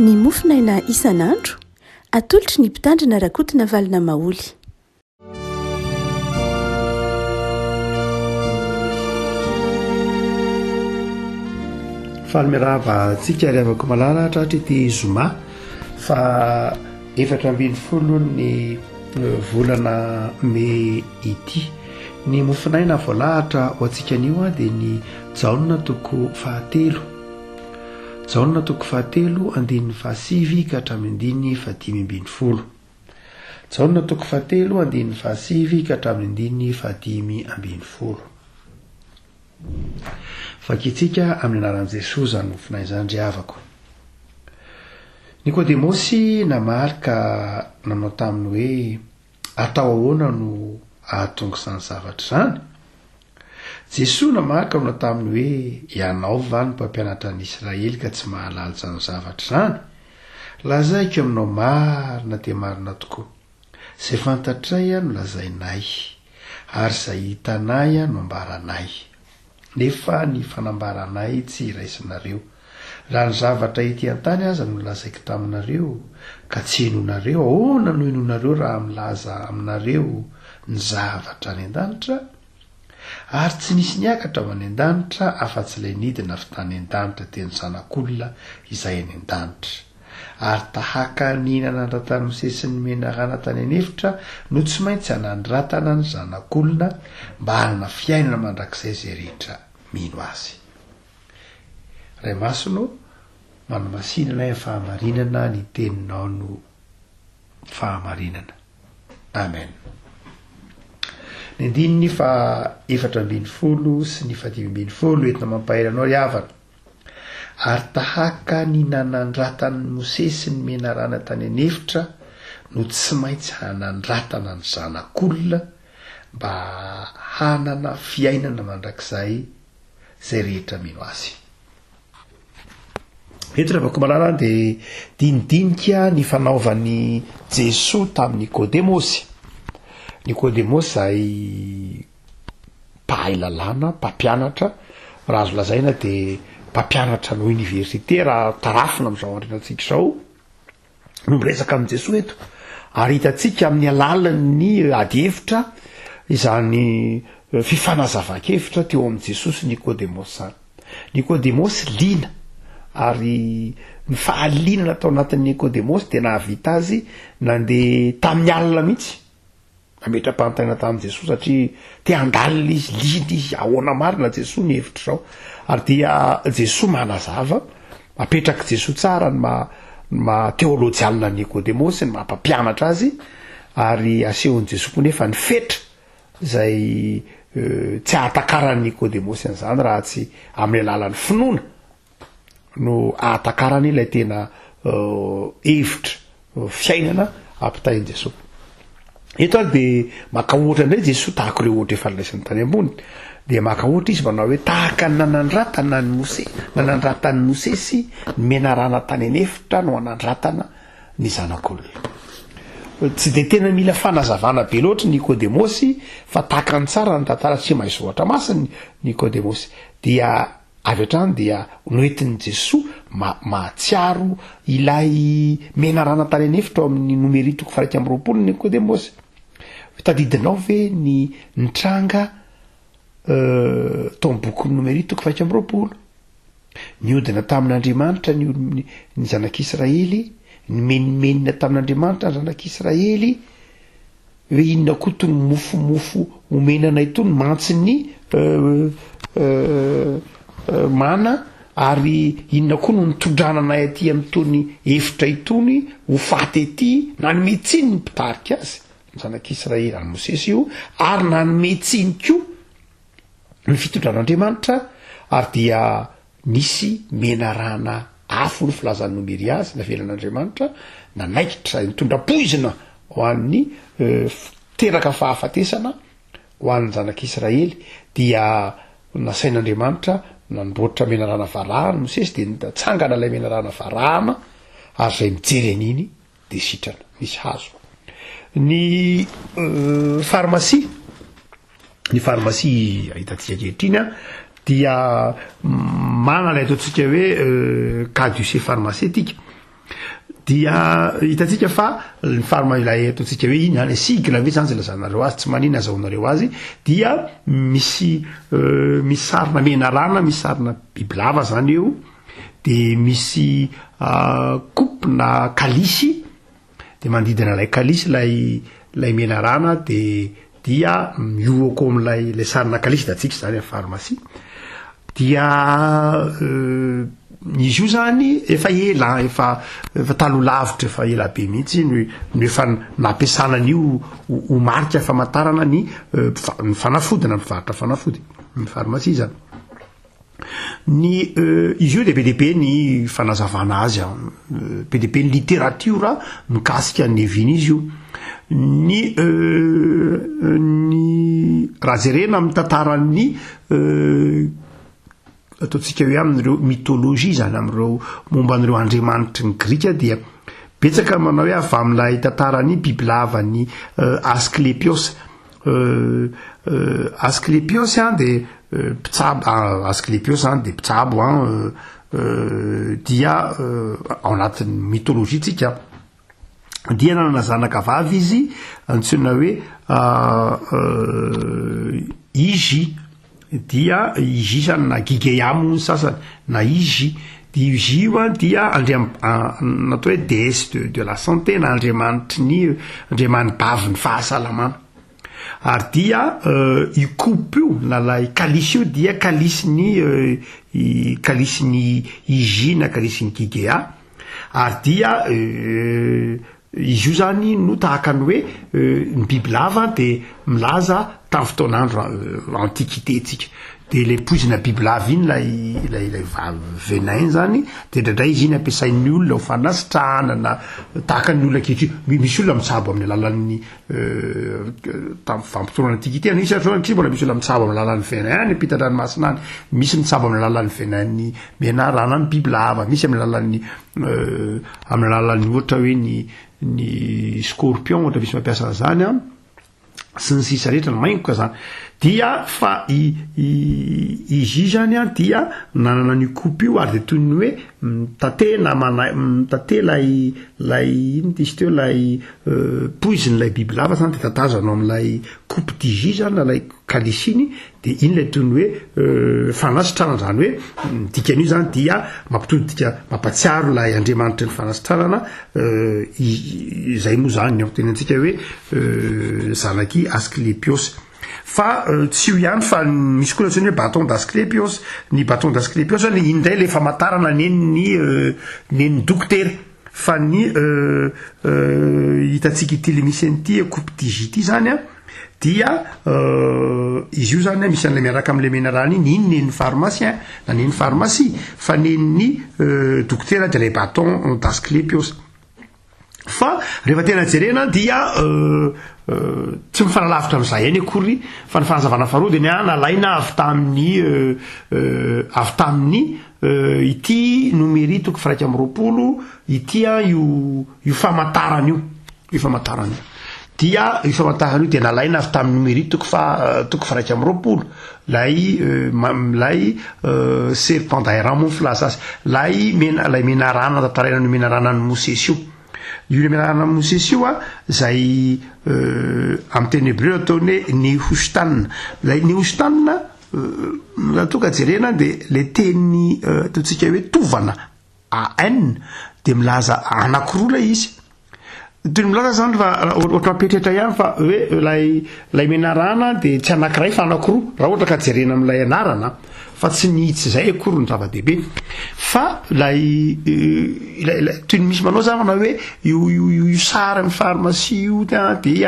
ny mofinaina isan'andro atolotry ny mpitandrina rakotina valina maoly. Falimirava tsika riavako malala tratra ity zoma fa 7 ny volana May ity. Ny mofinaina voalahatra ho antsika anio dia ny jauna toko 7. Jauna toko 7 andininy 7 ka hatramin'ny 5. Jauna toko 7 andininy 7 ka hatramin'ny 5. Fakitsika amin'ny anaran'i Jesosy zany mofinaina izany riavako. Nikodemosy namaly ka nanao taminy hoe atao ahoana no ahatonga izany zavatra izany. Jesosy namaly ka nanao taminy hoe ianao va ny mpampianatra ny Israely ka tsy mahalala izany zavatra izany. Lazaiko aminao marina dia marina tokoa. Izay fantatray no lazainay ary izay hitanay no ambaranay. Nefa ny fanambaranay tsy iraisinareo. Raha ny zavatra ety an-tany aza no lazaiko taminareo ka tsy henonareo, ahoana no henonareo raha milaza aminareo ny zavatra any an-danitra? Ary tsy nisy niakatra ho any an-danitra afa-tsy ilay nidina avy tany an-danitra teny zanak'olona izay any an-danitra. Ary tahaka ny nanandratany Mose sy ny menarana tany anefitra no tsy maintsy hanandratana ny zanak'olona mba hanana fiainana mandrakizay izay rehetra mino azy. Ray masino, manamasinana ny fahamarinana ny teninao no fahamarinana. Amen. Ny andininy 7 sy ny 5 entina mampahelanao riavana. Ary tahaka ny nanandratany Mose sy ny menarana tany anefitra no tsy maintsy hanandratana ny zanak'olona mba hanana fiainana mandrakizay izay rehetra mino azy. Eto ravako malala dia dinidinika ny fanaovan'ny Jesosy tamin'ny Nikodemosy. Nikodemosy izay mpahay lalàna, mpampianatra, raha azo lazaina dia mpampianatra no université raha tarafina amin'izao andrinantsika izao no miresaka amin'i Jesosy eto. Ary hitantsika amin'ny alalan'ny ady hevitra izany fifanazava-kevitra teo amin'i Jesosy Nikodemosy zany. Nikodemosy liana ary ny fahaliana natao anatin'ny Nikodemosy dia nahavita azy nandeha tamin'ny alina mihitsy. Nametra-panontaniana tamin'i Jesosy satria te handalina izy, liana izy, ahoana marina Jesosy ny hevitra izao. Ary dia Jesosy manazava, mapetraka Jesosy tsara ny teolojianina Nikodemosy, ny mampampianatra azy, ary asehon'i Jesosy koa nefa ny fetra izay tsy ahatakarany Nikodemosy an'izany raha tsy amin'ny alalan'ny finoana no ahatakarany ilay tena hevitra fiainana ampitahin'i Jesosy. Eto ary dia maka ohatra indray Jesosy tahaka ireo ohatra efa nolaisany tany ambony. Dia maka ohatra izy manao hoe tahaka ny nanandratana ny Mose, nanandratany Mose sy ny menarana tany anefitra no hanandratana ny zanak'olona. Tsy dia tena mila fanazavana be loatra Nikodemosy fa tahaka ny tsara ny tantara tsy mahay zoatra masiny Nikodemosy. Dia avy hatrany dia noentin'i Jesosy mahatsiaro ilay menarana tany anefitra amin'ny numéro 120 Nikodemosy. Tadidinao ve ny tranga tao amin'ny boky numéro 120? Niodina tamin'Andriamanitra ny zanak'Israely, ny menimenina tamin'Andriamanitra ny zanak'Israely, hoe inona koa tony mofomofo omenana itony mantsiny mana, ary inona koa no nitondrananay aty amin'itony hevitra itony ho faty ety, nanome tsiny ny mpitarika azy ny zanak'Israely any Mosesy io, ary nanome tsiny koa ny fitondran'Andriamanitra, ary dia nisy menarana afo ny filazan'ny nomery azy navelan'Andriamanitra, nanaikitra nitondram-poizina ho an'ny teraka fahafatesana ho an'ny zanak'Israely. Dia nasain'Andriamanitra nanamboatra menarana varahana Mosesy, dia nitsangana ilay menarana varahana, ary izay mijery an'iny dia sitrana misy hazo. Ny farmasia hitantsika ankehitriny dia mana ilay ataontsika hoe caducée pharmaceutique. dia hitatsika fa ny farmailay ataontsika hoe iny any sigle ve zany zay lazanareo azy tsy manina azaonareo azy dia misy sarina menarana misy sarina bibilava zany eo de misy coupe na kalisy de mandidina lay kalisy lay menarana de dia mioko am'lay sarina kalisy da tsika zany amin'ny pharmacie dia izy io zany efa ela efa talo lavitra efa ela be mihitsy no efa nampiasana an'io ho marika famantarana ny fanafody na mivarotra fanafody ny pharmacie zany ny izy io de be deabe ny fanazavana azy be deabe ny littérature mikasika ny eviny izy io ny raha jerena amin'ny tantaran'ny ataontsika hoe amin'ireo mythologie zany amin'ireo momba an'ireo andriamanitry ny grika dia betsaka manao hoe avy amin'ilay tantarany bibilava ny Asclepios Asclepios de mpitsabo Asclepios de mpitsabo dia ao anatin'ny mythologie tsika dia nanana zanaka vavy izy antsoina hoe Izy dia Izy zany na Gigéamo ny sasany na Izy dia Izy io dia natao hoe déesse de la santé na andriamanitry ny bavy ny fahasalamana ary dia io coupe io na lay kalisy io dia kalisyny Izy na kalisyny Gigéa ary dia izy io zany no tahaka ny hoe ny bibilava de milaza tamin'ny fotoan'andro antiquité tsika de le poizina bibilava iny lay venin zany de ndraindray izy iny ampiasain'ny olona ho fanasitrahana na tahaka ny olona ankehitriny misy olona mitsabo amin'ny alalan'ny tamin'ny vanim-potoana antiquité nisy atrotry mbola misy olona mitsabo amin'ny alalan'ny venin any ampitan-dranomasina any misy mitsabo amin'ny alalan'ny venin-ny menarana ny bibilava misy amin'ny alalan'ny ohatra hoe ny scorpion ohatra misy mampiasa zany sy ny sisa rehetra ny maingoka zany dia fa izy zany dia nanana ny coupe io ary de toy ny hoe mitate lay ino izy teo lay poiziny lay bibilava zany de tatazanao amin'ilay coupe d'izy zany na lay kalisiny de iny lay toy ny hoe fanasitrana zany hoe dikan'io zany dia mampitodika mampatsiaro lay andriamanitry ny fanasitranana izay moa zany tenentsika hoe zanaky Asclepios fa tsy io ihany fa misy koa hoe bâton d'Asclepios ny bâton d'Asclepios ny indray le famantarana neny dokotera fa ny hitatsika ity le misy an'ity coupe d'izy ity zany dia izy io zany misy an'ilay miaraka amin'le menarana iny neny pharmacien na neny pharmacie fa neny dokotera de le bâton d'Asclepios fa rehefa tena jerena dia tsy mifanalavitra amin'izay any akory fa ny fanazavana faharoa dia nalaina avy tamin'ny ity numéri 120 ity io famantarana io dia io famantarana io dia nalaina avy tamin'ny numéri 120 lay serpent d'airamonflas azy lay menarana tataraina no menarana ny Mosesio io le menarana ny Mosesio zay amin'ny teny hébreu ataony Nehushtan lay Nehushtan raha ka jerena de le teny ataontsika hoe tovana AN de milaza anankiroa lay izy toy ny milaza zany fa ohatra mapetratra ihany fa hoe lay menarana de tsy anankiray fa anankiroa raha ohatra ka jerena amin'ilay anarana fa tsy nihitsy zay akory ny zava-dehibe fa lay toy ny misy manao zany hoe io sary amin'ny pharmacie io dia avy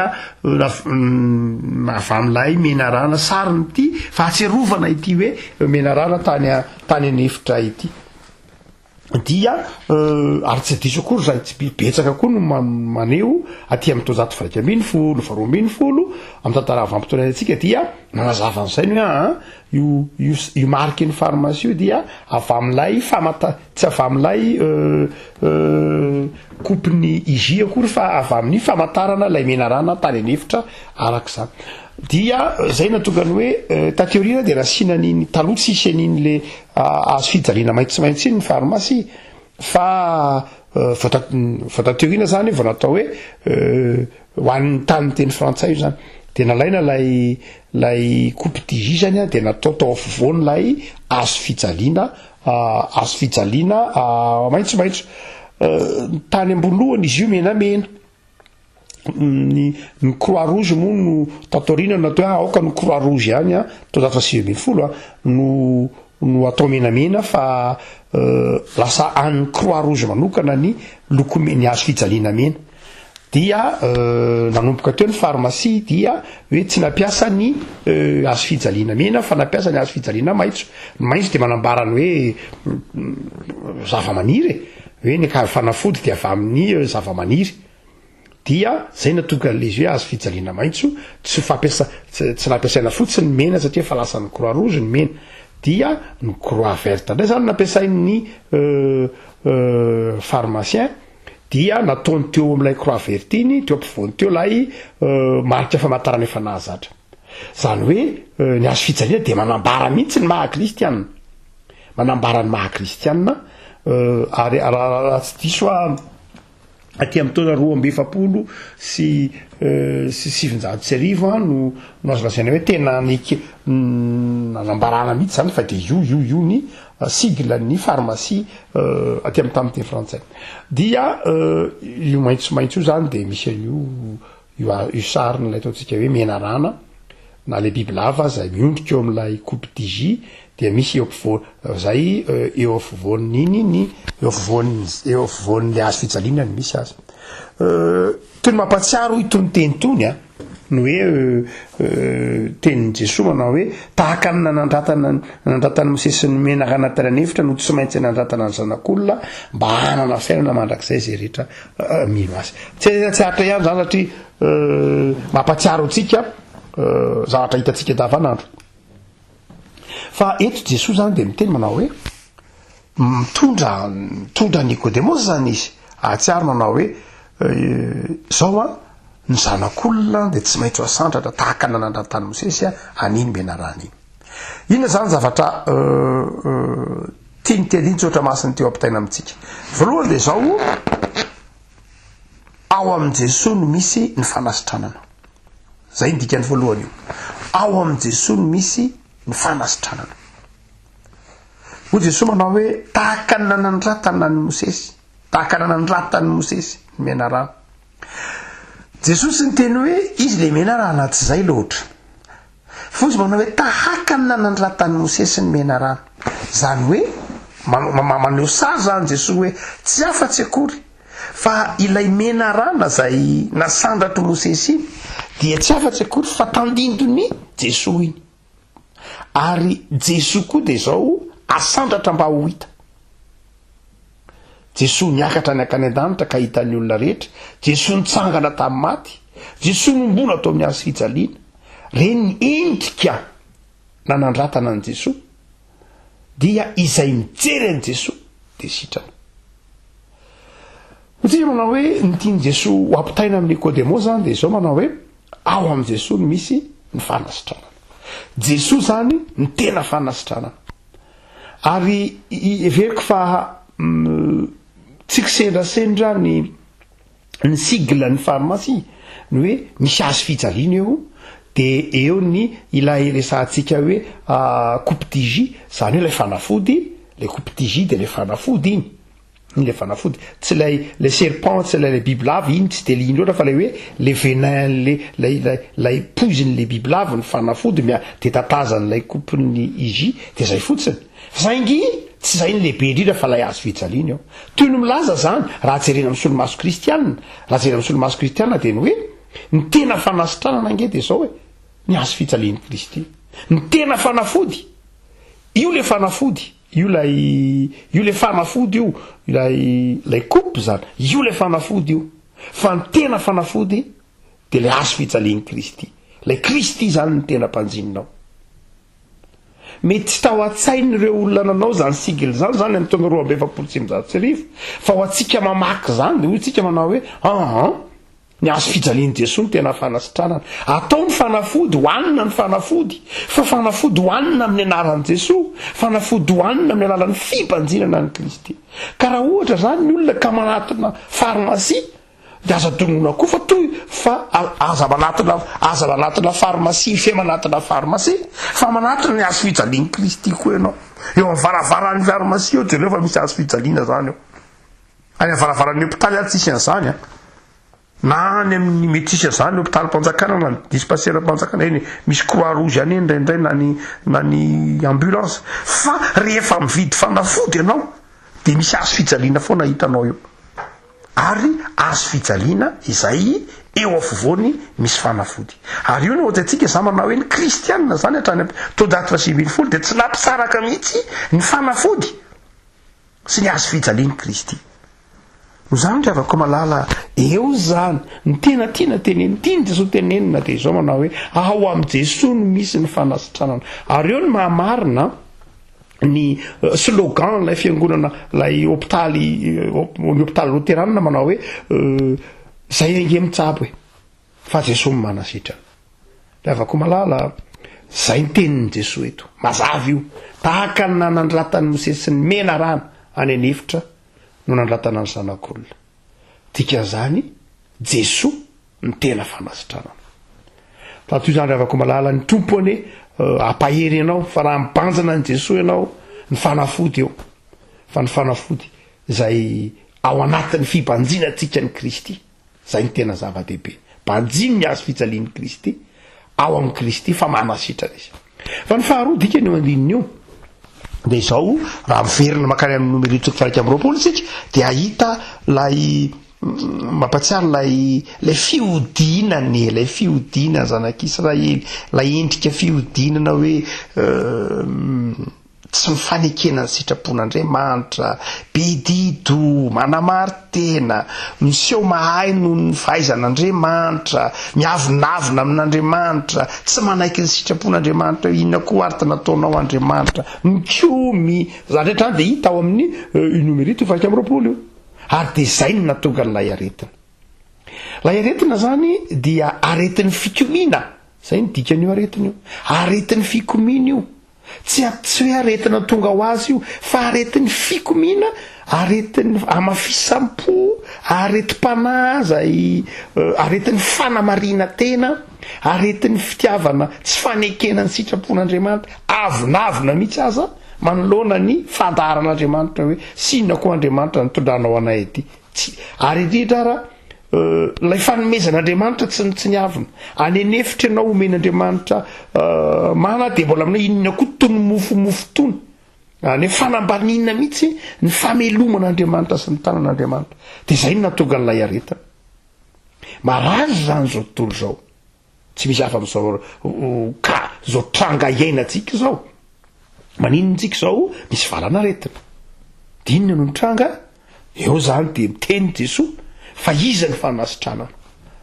amin'ilay menarana sariny ity fa atserovana ity hoe menarana tany anefitra ity dia ary tsy diso akory zay tsy betsaka koa no maneho aty amin'ny taozato 120 220 amin'ny tantara vanim-potoana antsika dia manazava an'izay ny hoe io mariky ny pharmacie io dia avy amin'ilay tsy avy amin'ilay coupe-ny Izy akory fa avy amin'ny famantarana lay menarana tany anefitra arak'izany dia zay natokany hoe tateorina dia rasina niny taloha tsisy an'iny le azo fijaliana maitsomaitso iny ny pharmacie fa votateorina zany vao natao hoe ho an'ny tany teny frantsay io zany de nalaina lay coupe digi zany a de natao tao afovoany lay azo fijaliana maitsomaitso tany ambony lohany izy io menamena ny croix rouge moa no tatorina natao aoka no croix rouge ihany a to 720 no atao menamena fa lasa an'ny croix rouge manokana ny loko ny azo fijaliana mena dia nanomboka teo ny pharmacie dia hoe tsy nampiasa ny azo fijaliana mena fa nampiasa ny azo fijaliana maitso de manambarany hoe zava-maniry hoe ny fanafody dia avy amin'ny zava-maniry dia zay natonga an'izy hoe azo fijaliana maitso tsy nampiasaina fotsiny ny mena satria fa lasa ny croix rouge ny mena dia ny croix verte ndray zany nampiasain'ny pharmacien dia nataony teo am'ilay croix verte iny teo ampovoany teo lay marika famantarana efa nahazatra zany hoe ny azo fijaliana de manambara mihitsy ny maha-kristianina manambara ny maha-kristianina ary tsy diso aty amin'ny taona 2020 sy 790 no azo lazaina hoe tena nanambarana mihitsy zany fa de io ny sigle ny pharmacie aty amin'ny tany frantsay dia io maitsomaitso io zany de misy io sariny lay ataontsika hoe menarana na le bibilava zay miondrika eo am'ilay coupe digi dia misy eo afovoan'iny eo afovoan'le azo fijaliana ny misy azy tony mampatsiaro itony teny tony a no hoe tenin'i Jesosy manao hoe tahaka ny nanandratany mosesiny menaka anaty ranevitra no tsy maintsy nanandratana ny zanak'olona mba hanana fiainana mandrakizay zay rehetra mino azy tsy hatra ihany zany satria mampatsiaro antsika zavatra hitantsika davanandro fa eto Jesosy zany de miteny manao hoe mitondra Nicodemus zany izy atsiaro manao hoe zao a ny zanak'olona de tsy maintsy asandratra tahaka nanandratany Mosesy aniny menarany inona zany zavatra tiany tsotra masiny teo ampitaina amintsika voalohany de zao ao amin'i Jesosy no misy ny fanasitranana zay indikany voalohany io ao amin'i Jesosy no misy ny fanasitranana ho Jesosy manao hoe tahaka nanandratana ny Mosesy tahaka nanandratany Mosesy ny menarana Jesosy ny teny hoe izy le menarana tsy zay loatra fa izy manao hoe tahaka nanandratany Mosesy ny menarana zany hoe maneho sary zany Jesosy hoe tsy afa-tsy akory fa ilay menarana zay nasandratry Mosesy iny dia tsy afa-tsy akory fa tandindony Jesosy iny ary Jesosy koa de zao asandratra mba ho hita Jesosy niakatra ny akany an-danitra ka hitan'ny olona rehetra Jesosy nitsangana tamin'ny maty Jesosy nombona atao amin'ny azo fijaliana reny endrika nanandratana an' Jesosy dia izay mijery an' Jesosy de sitrany ohatsika manao hoe nitiany Jesosy ho ampitaina amin'ny Nicodemus zany de zao manao hoe ao amin'i Jesosy no misy ny fanasitranana Jesosy zany ny tena fanasitranana ary everiko fa tsy kisendrasendra ny sigle ny pharmacie ny hoe misy azo fijaliana eo de eo ny ilay resantsika hoe coupe digi zany hoe lay fanafody le coupe digi de le fanafody iny le fanafody tsy le serpent tsy le bibilava iny tsy de liny loatra fa le hoe le venin lay poiziny le bibilava ny fanafody de tatazany lay coupe ny igi de zay fotsiny saingy tsy zay ny lehibe indrindra fa lay azo fijaliana eo toy ny milaza zany raha jerena amin'ny solomaso kristianina raha jerena amin'ny solomaso kristianina de ny hoe ny tena fanasitranana ange de zao hoe ny azo fijalian'i Kristy ny tena fanafody io le fanafody io le fanafody io lay coupe zany io le fanafody io fa ny tena fanafody de le azo fijalian'i Kristy lay Kristy zany ny tena mpanjininao mety tsy tao an-tsain'ireo olona nanao zany sigle zany amin'ny taona 2020 fa ho atsika mamaky zany de ho tsika manao hoe ny azo fijalian' Jesosy ny tena fanasitranana. Atao ny fanafody hoanina ny fanafody, fa fanafody hoanina amin'ny anaran'i Jesosy, fanafody hoanina amin'ny alalan'ny fimpanjinana ny Kristy. Ka raha ohatra zany ny olona ka manatina farmasia dia aza donona koa fa aza manatina farmasia fe manatina farmasia fa manatina ny azo fijalian'i Kristy koa ianao. Eo amin'ny varavaran'ny farmasia eo jereo fa misy azo fijaliana zany eo. Any amin'ny varavaran'ny hôpitaly tsisy an'izany a. Na any amin'ny médecin zany hôpitaly mpanjakana na dispensera mpanjakana eny misy croix rouge any indraindray na ny ambulance, fa rehefa mividy fanafody ianao dia misy azo fijaliana foana hitanao eo, ary azo fijaliana izay eo afovoany misy fanafody. Ary io ny ohatsika za manao hoe ny kristianina zany hatrany tao 2020 dia tsy nampisaraka mihitsy ny fanafody sy ny azo fijalian'i Kristy. Zany ry avako malala eo zany ny tena tiana tenenina, tiany Jesosy tenenina dia izao manao hoe ao amin'i Jesosy no misy ny fanasitranana. Ary eo ny mahamarina ny slogan lay fiangonana lay hôpitaly loteranina manao hoe zay ange mitsabo hoe fa Jesosy manasitrana. Ry avako malala zay ny tenin'i Jesosy eto mazava io, tahaka ny nanandratany Mosesy sy ny mena rano any anefitra no nandratana ny zanak'olona. Tika zany Jesosy ny tena fanasitranana. Fa toy izany ry avako malala ny tompony ampahery ianao fa raha mibanjana ny Jesosy ianao ny fanafody eo, fa ny fanafody izay ao anatin'ny fibanjinantsika ny Kristy, zay ny tena zava-dehibe. Banjiny ny azo fijalian'i Kristy ao amin'ny Kristy fa manasitrana izy. Fa ny faharoa dikany eo andininy io dia izao raha miverina makany amin'ny numéro 720 isika dia ahita lay mampatsiaro lay fiodinany, lay fiodinana zanak'Israely, lay endrika fiodinana hoe tsy mifanekena ny sitrapon'Andriamanitra, be dido, manamary tena, miseho mahay noho ny fahaizan'Andriamanitra, miavonavona amin'Andriamanitra, tsy manaiky ny sitrapon'Andriamanitra, inona koa arty nataonao Andriamanitra, mikomy, zany rehetra dia hita ao amin'ny numerito 20 io. Ary dia izay no natonga n'ilay aretina. Lay aretina zany dia aretin'ny fikomiana, zay ny dikan'io aretina io, aretin'ny fikomiana io. Tsy hoe aretina tonga ho azy io, fa aretin'ny fikomiana, aretin'ny amafisam-po, aretim-panahy zay aretin'ny fanamarina tena, aretin'ny fitiavana tsy fanekena ny sitrapon'Andriamanitra, avonavona mihitsy aza manoloana ny fandaharan'Andriamanitra hoe sinona koa Andriamanitra nitondranao anay ety. Ary indrindra raha lay fanomezan'Andriamanitra tsy niavina, any anefitra ianao omen'Andriamanitra mana dia mbola aminao inona koa tony mofomofo tony, any fanambanina mihitsy ny fameloman'Andriamanitra sy ny tanan'Andriamanitra. Dia izay no natonga n'ilay aretina. Marazy zany zao tontolo zao, tsy misy hafa amin'izao ka zao tranga iainantsika zao, maninontsika zao misy valan'aretina. Dinona no tranga eo zany dia miteny Jesosy fa iza ny fanasitranana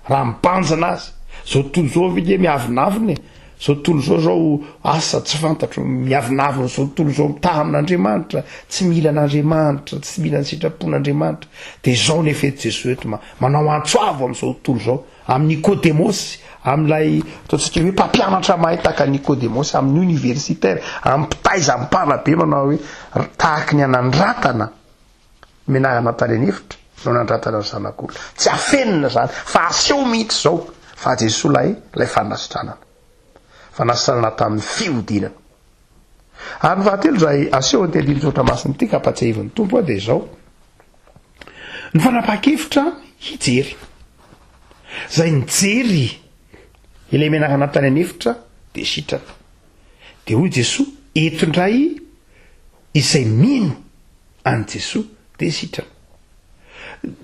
raha mibanjana azy. Zao tontolo zao vike miavinavina, zao tontolo zao asa tsy fantatro, miavinavina zao tontolo zao mitaha amin'Andriamanitra, tsy mila an'Andriamanitra, tsy mila ny sitrapon'Andriamanitra. Dia zao ny efety Jesosy eto manao antsoavo amin'izao tontolo zao, amin'ny Nicodémosy, amin'ilay ataontsika hoe mpampianatra mahay tahaka Nicodémosy, amin'ny universitaire, amin'ny mpitaiza amin'ny mpanabe manao hoe tahaka ny anandratana menahana tany anefitra no nandratana ny zanak'olona. Tsy afenina zany fa aseho mihitsy zao fa Jesosy lay fanasitranana tamin'ny fiodinana. Ary ny fahatelo izay aseho anteliny tsotra masiny ity ka ampatsiahivin'ny tompo dia izao ny fanapa-kevitra hijery. Zay nijery ilay menahana tany anefitra dia sitrana. Dia hoy Jesosy eto indray izay mino any Jesosy dia sitrana.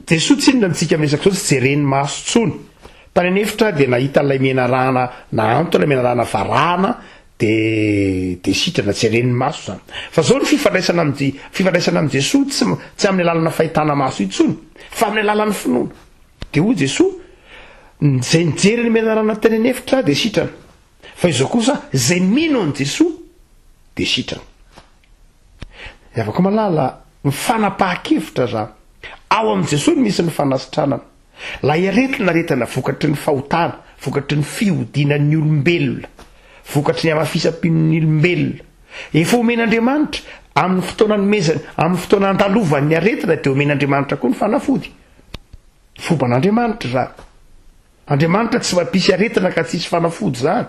Jesosy tsy inona nitsika amin'izao tsy jereny maso tsony. Tany anefitra dia nahita ilay menarana nahanto, ilay menarana varahana dia sitrana, tsy jereny maso zany. Fa zao ny fifandraisana amin'ny Jesosy tsy amin'ny alalana fahitana maso itsony, fa amin'ny alalany finoana. Dia hoy Jesosy zay nijery ny menarana tany anefitra dia sitrana, fa izao kosa zay mino any Jesosy dia sitrana. Afaka malala ny fanapahan-kevitra zany ao amin'i Jesosy misy ny fanasitranana, la iaretilaretana vokatry ny fahotana vokatry ny fiodinan'ny olombelona vokatry ny amafisam-pin'ny olombelona efa omen'andriamanitra amin'ny fotoanany mezany amin'ny fotoana andalovan'ny aretina dia omen'andriamanitra koa ny fanafody fomban'andriamanitra zany andriamanitra tsy mampisy aretina ka tsisy fanafody zany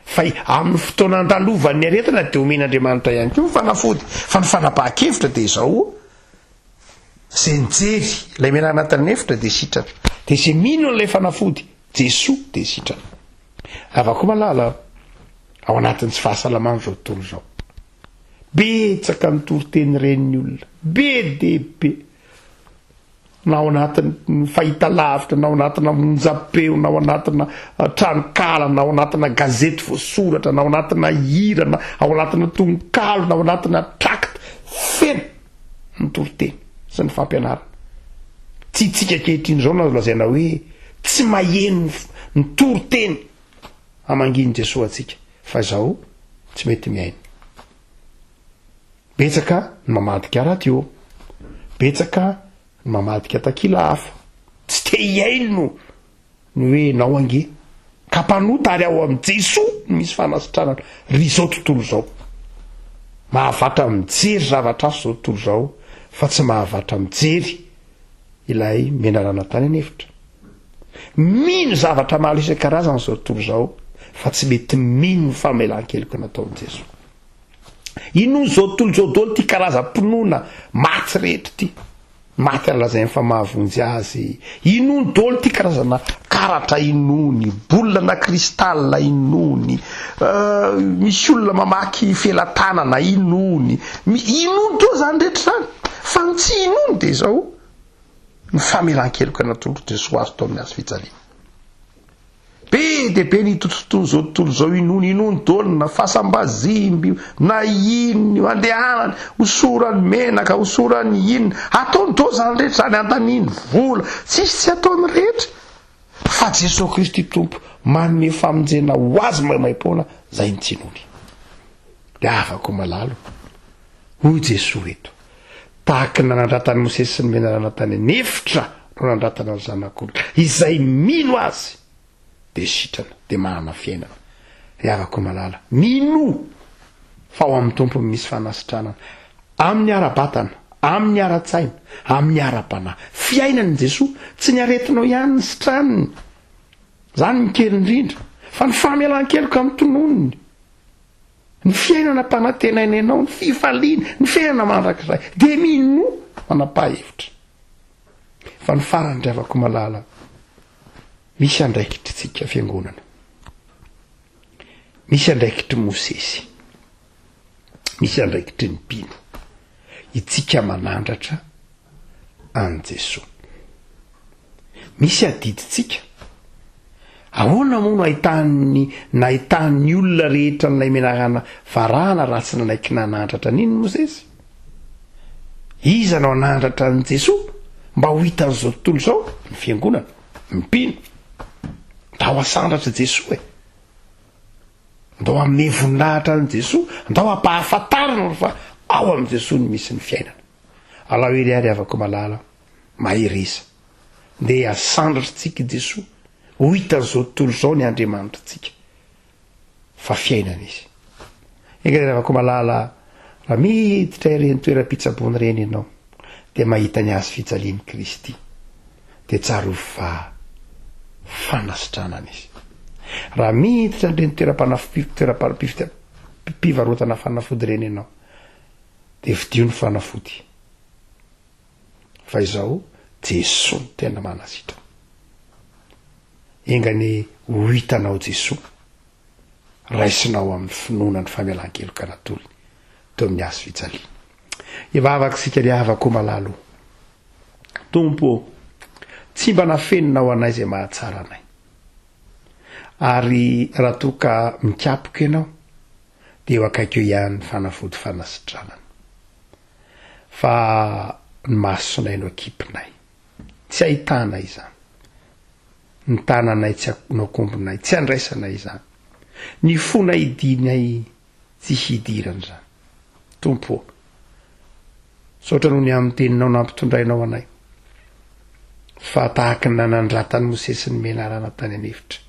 fa amin'ny fotoana andalovan'ny aretina dia omen'andriamanitra ihany koa ny fanafody fa ny fanapahan-kevitra dia izao zay nijery ilay mena anatin'ny efitra dia sitrana dia zay mino n'ilay fanafody Jesoa dia sitrana avako malala ao anatin'ny tsy fahasalamana zao tontolo zao betsaka mitoroteny ren'ny olona be dehibe na ao anatin'ny fahitalavitra na ao anatina monjam-peo na ao anatina tranokala na ao anatina gazety voasoratra na ao anatina hira na ao anatina tononkalo na ao anatina tracte feno mitoroteny sy ny fampianarana tsy tsika kehitriny zao na lazaina hoe tsy maheno ny toroteny amanginy Jesosy atsika fa zao tsy mety miaina betsaka ny mamadika radio betsaka ny mamadika takila hafa tsy te hiaino ny hoe nao ange ka mpanota ary ao amin'ny Jesosy misy fanasitranana ry zao tontolo zao mahavatra mijery zavatra aso zao tontolo zao fa tsy mahavatra mijery ilay menarana tany anefitra mino zavatra maro isan-karazany zao tontolo zao fa tsy mety mino famelan-keloka nataon'i Jesosy ino zao tontolo zao dolo ty karazam-pinoana maty rehetra ty maty alazainy fa mahavonjy azy inony dolo ty karazana karatra inony bolana kristal inony misy olona mamaky felatanana inony dolo zany rehetra zany fa tsy inony dia zao ny famelan-keloka nataon'i Jesosy azo tao amin'ny azo fijaliana be dia be ny tototono zao tontolo zao inony dolona fasambazimby na ino andehanany hosorany menaka hosorany inona ataony do zany rehetra zany andaniny vola tsy ataony rehetra fa Jesosy Kristy tompo manome famonjena ho azy maimaim-poana zay ny tsinony dia afako malalo hoy Jesosy eto tahaka nanandratany Mosesy sy ny menarana tany anefitra no nandratana ny zanak'olona izay mino azy dia sitrana dia manana fiainana dia afako malala mino fa ao amin'ny tompo misy fanasitranana amin'ny ara-batana amin'ny ara-tsaina amin'ny ara-panahy fiainany Jesosy tsy ny aretinao ihany ny sitraniny zany mikely indrindra fa ny famelan-keloka amin'ny tononony ny fiainana mpanantenaina ianao ny fifaliana ny fiainana mandrakizay dia mino manapa-hevitra fa ny farany dray afako malala misy andraikitry tsika fiangonana misy andraikitry Mosesy misy andraikitry ny mpino itsika manandratra an Jesosy misy adiditsika ahoana moa no nahitany olona rehetra n'ilay menarana varahana raha tsy nanaiky nanandratra n'iny Mosesy iza no anandratra an Jesosy mba ho hitan'izao tontolo zao ny fiangonana mpino ndao asandratra Jesosy ndao ame voninahitra an Jesosy ndao ampahafantarana fa ao am Jesosy ny misy ny fiainana alao ery ary avako malala mahirisa ndeha asandratra tsika Jesosy ho hitan'izao tontolo zao ny Andriamanitra tsika fa fiainana izy eka avako malala raha miditra ireny toeram-pitsabony reny ianao dia mahita ny azy fijalian'i Kristy dia tsaro fa fanasitranana izy raha miditra nireny toeram-pivarotana fanafody reny ianao dia vidio ny fanafody fa izao Jesosy ny tena manasitra engany ho hitanao Jesosy raisinao amin'ny finoana ny famelan-keloka natolony teo amin'ny azo fijaliana ivavaka sika ry havako malalo tompo tsy mba nafeninao anay zay mahatsara anay ary raha toka mikapoka ianao dia eo akaiky eo ihany ny fanafody fanasitranana fa ny masonay no akipinay tsy ahitanay izany ny tananay tsy nakombonay tsy andraisanay izany ny fona hidinay tsy hidirana zany tompo saotra noho ny amin'ny teninao nampitondrainao anay fa tahaka ny nanandratany mosesy ny menarana tany anefitra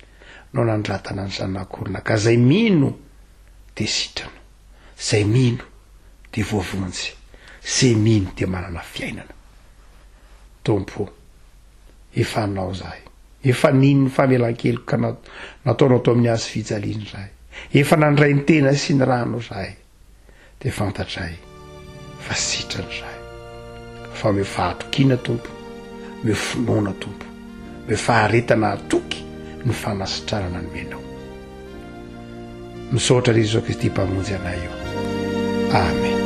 no nandratana ny zanakorona ka zay mino de sitrana, zay mino de voavonjy, zay mino de manana fiainana. Tompo, efa anao zahay, efa niny ny famelan-keloka ka nataonao tao amin'ny azy fijaliany zahay, efa nandray ny tena sy ny rano zahay, de fantatray fa sitrany zahay, fa me fahatokina tompo, me finoana tompo, me faharetana atoky ny fanasitrarana ny menao. Misaotra Jesosy Kristy mpamonjy anay io. Amen.